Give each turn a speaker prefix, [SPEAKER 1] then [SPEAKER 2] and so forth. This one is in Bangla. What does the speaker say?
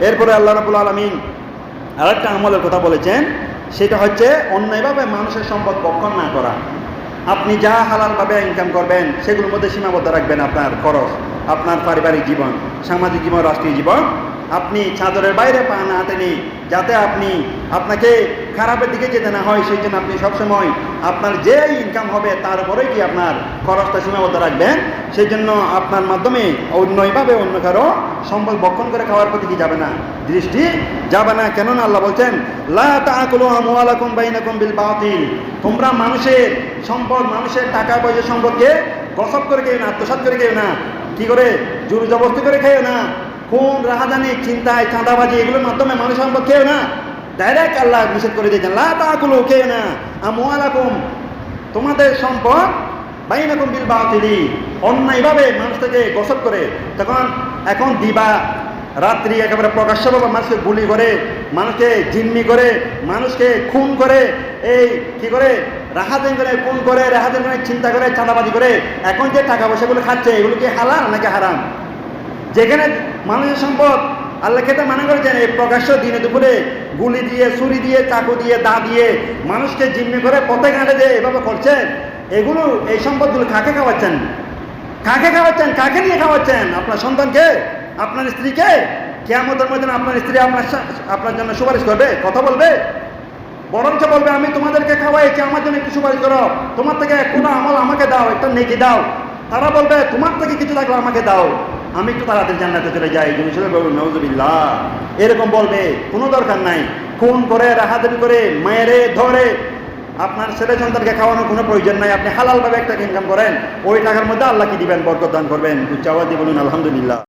[SPEAKER 1] এরপরে আল্লাহ রাব্বুল আলামিন আরেকটা আমলের কথা বলেছেন, সেটা হচ্ছে অন্যায়ভাবে মানুষের সম্পদ ভক্ষণ না করা। আপনি যা হালালভাবে ইনকাম করবেন সেগুলোর মধ্যে সীমাবদ্ধ রাখবেন আপনার খরচ, আপনার পারিবারিক জীবন, সামাজিক জীবন, রাষ্ট্রীয় জীবন। আপনি চাদরের বাইরে পা না টেনে যাতে আপনাকে খারাপের দিকে যেতে না হয়, সেই জন্য আপনি সবসময় আপনার যে ইনকাম হবে তার উপরেই কি আপনার খরচটা সীমাবদ্ধ রাখবেন। সেই জন্য আপনার মাধ্যমে অন্যভাবে অন্য কারো সম্পদ ভক্ষণ করে খাওয়ার প্রতি কি যাবে না, দৃষ্টি যাবে না। কেননা আল্লাহ বলছেন, লা তাকুলু আমওয়ালাকুম বাইনাকুম বিল বাতিল, তোমরা মানুষের সম্পদ, মানুষের টাকা পয়সা সম্পদকে গসব করে খেও না, আত্মসাৎ করে খেও না, কি করে জোর জবরদস্তি করে খেও না, খুন, রাহাজানি, চিন্তায়, চাঁদাবাজি এগুলোর মাধ্যমে মানুষ সম্পদ খেও না। ডাইরেক্ট আল্লাহ নিষেধ করে দিয়েছেন, লা তাকুলু, খেও না আমওয়ালাকুম, তোমাদের সম্পদ বাইনাকুম বিল বাতিলি, অন্যায়ভাবে মানুষ থেকে গসব করে। এখন দিবা রাত্রি একেবারে প্রকাশ্যভাবে মানুষকে গুলি করে, মানুষকে জিম্মি করে, মানুষকে খুন করে, এই কি করে রাহাজানি করে, খুন করে, রাহাজানি করে, চিন্তা করে, চাঁদাবাজি করে এখন যে টাকা পয়সাগুলো খাচ্ছে এগুলো কি হালাল নাকি হারাম? যেখানে মানুষের সম্পদ আল্লাহ খেতে মানা করেছেন, এই প্রকাশ্য দিনে দুপুরে গুলি দিয়ে, ছুরি দিয়ে, চাকু দিয়ে, দা দিয়ে মানুষকে জিম্মি করে পথে ঘাটে যে এভাবে করছেন, এগুলো, এই সম্পদগুলো কাকে খাওয়াচ্ছেন? কাকে খাওয়াচ্ছেন? কাকে নিয়ে খাওয়াচ্ছেন? আপনার সন্তানকে, আপনার স্ত্রীকে? কিয়ামতের ময়দানে আপনার স্ত্রী আপনার জন্য সুপারিশ করবে? কথা বলবে? বরঞ্চ বলবে, আমি তোমাদেরকে খাওয়াইছি, আমার জন্য একটু সুপারিশ করো, তোমার থেকে কোনো আমল আমাকে দাও, একটা নেকি দাও। তারা বলবে, তোমার থেকে কিছু থাকলে আমাকে দাও, আমি একটু তাড়াতাড়ি জান্নাতে চলে যাই। নাউযুবিল্লাহ, এরকম বলবে। কোনো দরকার নাই। খুন করে, রাহাজানি করে, মেরে ধরে আপনার ছেলে সন্তানকে খাওয়ানোর কোনো প্রয়োজন নাই। আপনি হালালভাবে একটা ইনকাম করেন, ওই টাকার মধ্যে আল্লাহ কি দিবেন? বরকত দান করবেন। উচ্চ আওয়াজে বলুন আলহামদুলিল্লাহ।